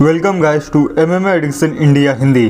Welcome guys to MMA addiction India Hindi.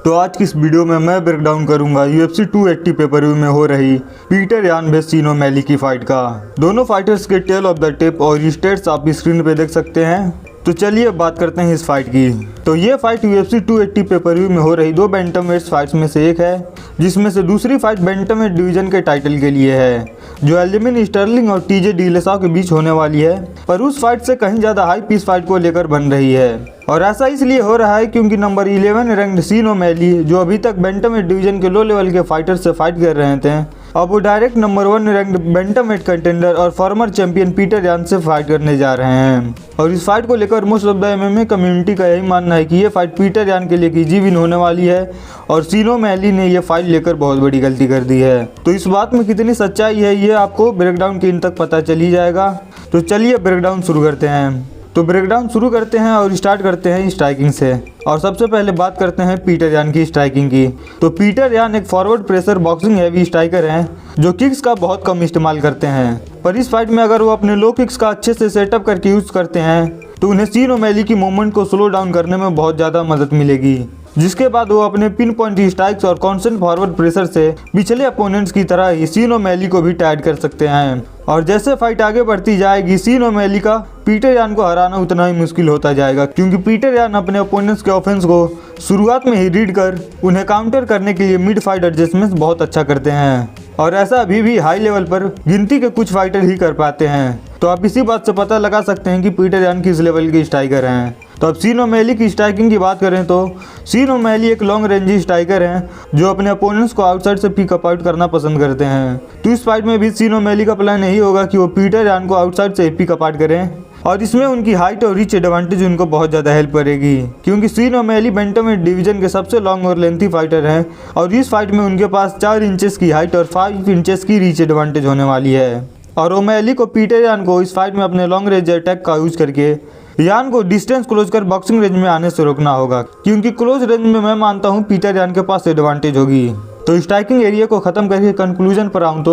तो आज की इस वीडियो में मैं ब्रेक डाउन करूंगा UFC 280 पेपर व्यू में हो रही Peter Yan versus Sean O'Malley की फाइट का। दोनों फाइटर्स के टेल ऑफ द टेप और स्टेट्स आप स्क्रीन पे देख सकते हैं। तो चलिए अब बात करते हैं इस फाइट की। तो ये फाइट UFC 280 पेपर व्यू में हो रही दो बैंटमवेट्स फाइट्स में से एक है, जिसमें से दूसरी फाइट बैंटमवेट डिवीजन के टाइटल के लिए है, जो एलिमिन स्टर्लिंग और TJ डिलेसा के बीच होने वाली है। पर उस फाइट से कहीं ज़्यादा हाइप इस फाइट को लेकर बन रही है, और ऐसा इसलिए हो रहा है क्योंकि नंबर 11 रैंक्ड सीन ओमैली, जो अभी तक बैंटमवेट डिवीजन के लो लेवल के फाइटर से फाइट कर रहे थे, अब वो direct number 1 ranked bantamweight contender और फॉर्मर चैंपियन पीटर यान से फाइट करने जा रहे हैं। और इस फाइट को लेकर most of the MMA community का यही मानना है कि ये फाइट पीटर यान के लिए इजी विन होने वाली है, और सीन ओमैली ने ये फाइट लेकर बहुत बड़ी गलती कर दी है। तो इस बात में कितनी सच्चाई है ये आपको ब्रेकडाउन के इन तक पता चल ही जाएगा। तो चलिए ब्रेकडाउन शुरू करते हैं। तो ब्रेकडाउन शुरू करते हैं और स्टार्ट करते हैं स्ट्राइकिंग से। और सबसे पहले बात करते हैं पीटर यान की स्ट्राइकिंग की। तो पीटर यान एक forward pressure boxing heavy striker हैं, जो किक्स का बहुत कम इस्तेमाल करते हैं। पर इस फाइट में अगर वो अपने लो किक्स का अच्छे से सेटअप करके यूज़ करते हैं तो उन्हें सीन ओमैली की मूवमेंट को स्लो डाउन करने में बहुत ज़्यादा मदद मिलेगी, जिसके बाद वो अपने पिन पॉइंट स्ट्राइक्स और कॉन्स्टेंट फॉरवर्ड प्रेशर से पिछले अपोनेंट्स की तरह ही सीन ओमैली को भी टाइट कर सकते हैं। और जैसे फाइट आगे बढ़ती जाएगी, सीन ओमैली का पीटर यान को हराना उतना ही मुश्किल होता जाएगा, क्योंकि पीटर यान अपने ओपोनेंट्स के ऑफेंस को शुरुआत में ही रीड कर उन्हें काउंटर करने के लिए मिड फाइट एडजस्टमेंट्स बहुत अच्छा करते हैं, और ऐसा अभी भी हाई लेवल पर गिनती के कुछ फाइटर ही कर पाते हैं। तो आप इसी बात से पता लगा सकते हैं कि पीटर यान किस लेवल के स्ट्राइकर हैं। तो अब सीन ओमैली की स्ट्राइकिंग की बात करें तो सीन ओमैली एक लॉन्ग रेंज स्ट्राइकर हैं, जो अपने अपोनेंट्स को आउटसाइड से पिकअप आउट करना पसंद करते हैं। तो इस फाइट में भी सीन ओमैली का प्लान यही होगा कि वो पीटर यान को आउटसाइड से पिकअप आउट करें, और इसमें उनकी हाइट और रीच एडवांटेज उनको बहुत ज़्यादा हेल्प करेगी, क्योंकि सीन ओमैली बैंटमवेट डिवीजन के सबसे लॉन्ग और लेंथी फाइटर हैं, और इस फाइट में उनके पास 4 इंचेस की हाइट और 5 इंचेस की रीच एडवांटेज होने वाली है। और ओमैली को पीटर यान को इस फाइट में अपने लॉन्ग रेंज अटैक का यूज करके यान को डिस्टेंस क्लोज कर बॉक्सिंग रेंज में आने से रोकना होगा, क्योंकि क्लोज रेंज में मैं मानता हूँ पीटर यान के पास एडवांटेज होगी। तो स्ट्राइकिंग एरिया को ख़त्म करके कंक्लूजन पर आऊँ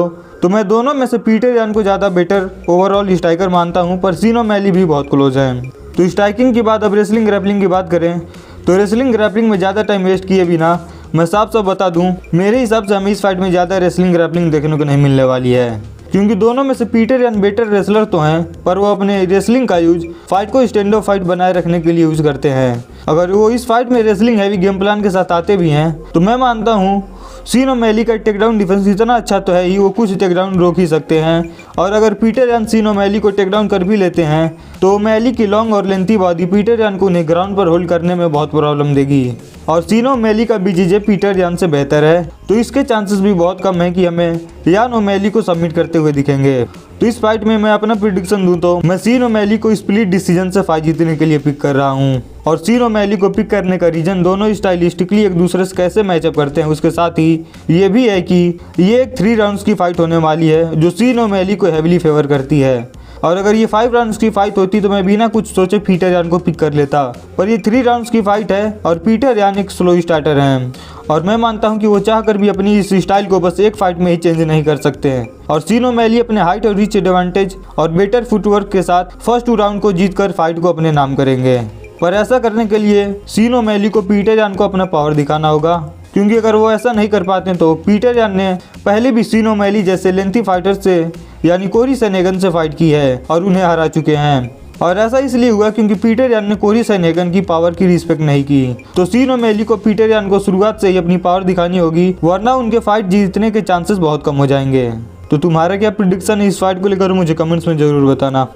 तो मैं दोनों में से पीटर यान को ज़्यादा बेटर ओवरऑल स्ट्राइकर मानता हूँ, पर सीन ओमैली भी बहुत क्लोज है। तो स्ट्राइकिंग के बाद अब रेसलिंग ग्रैपलिंग की बात करें तो रेसलिंग ग्रैपलिंग में ज़्यादा टाइम वेस्ट किए बिना मैं साफ बता दूँ, मेरे हिसाब से हमें इस फाइट में ज़्यादा रेसलिंग ग्रैपलिंग देखने को नहीं मिलने वाली है, क्योंकि दोनों में से पीटर यान बेटर रेसलर तो हैं, पर वो अपने रेसलिंग का यूज फाइट को स्टैंड ऑफ फाइट बनाए रखने के लिए यूज करते हैं। अगर वो इस फाइट में रेसलिंग हैवी गेम प्लान के साथ आते भी हैं तो मैं मानता हूँ सीन ओमैली का टेकडाउन डिफेंस इतना अच्छा तो है ही, वो कुछ टेकडाउन रोक ही सकते हैं। और अगर पीटर यान सीन ओमैली को टेकडाउन कर भी लेते हैं तो ओमैली की लॉन्ग और लेंथी बॉडी पीटर यान को उन्हें ग्राउंड पर होल्ड करने में बहुत प्रॉब्लम देगी, और सीन ओमैली का BJJ पीटर यान से बेहतर है, तो इसके चांसेस भी बहुत कम है कि हमें यान ओमैली को सबमिट करते हुए दिखेंगे। तो इस फाइट में मैं अपना प्रेडिक्शन दूं तो मैं सीन ओमैली को स्प्लिट डिसीजन से फाइट जीतने के लिए पिक कर रहा हूं, और सीन ओमैली को पिक करने का रीजन दोनों स्टाइलिस्टिकली एक दूसरे से कैसे मैचअप करते हैं, उसके साथ ही ये भी है कि ये एक 3 राउंड्स की फाइट होने वाली है, जो सीन ओमैली को हेवली फेवर करती है। और अगर ये 5 राउंड्स की फाइट होती तो मैं बिना कुछ सोचे पीटर यान को पिक कर लेता, पर ये 3 राउंड्स की फाइट है और पीटर यान एक स्लो स्टार्टर हैं, और मैं मानता हूं कि वो चाहकर भी अपनी इस स्टाइल को बस एक फाइट में ही चेंज नहीं कर सकते हैं। और सीन ओमैली अपने हाइट और रीच एडवांटेज और बेटर फुटवर्क के साथ फर्स्ट 2 राउंड को जीतकर फाइट को अपने नाम करेंगे। पर ऐसा करने के लिए सीन ओमैली को पीटर यान को अपना पावर दिखाना होगा, क्योंकि अगर वो ऐसा नहीं कर पाते तो पीटर यान ने पहले भी सीन ओमैली जैसे लेंथी फाइटर से यानी कोरी सैनहेगन से फाइट की है और उन्हें हरा चुके हैं। और ऐसा इसलिए हुआ क्योंकि पीटर यान ने कोरी सैनहेगन की पावर की रिस्पेक्ट नहीं की। तो सीन ओमैली को पीटर यान को शुरुआत से ही अपनी पावर दिखानी होगी, वरना उनके फाइट जीतने के चांसेस बहुत कम हो जाएंगे। तो तुम्हारा क्या प्रेडिक्शन है इस फाइट को लेकर, मुझे कमेंट्स में जरूर बताना।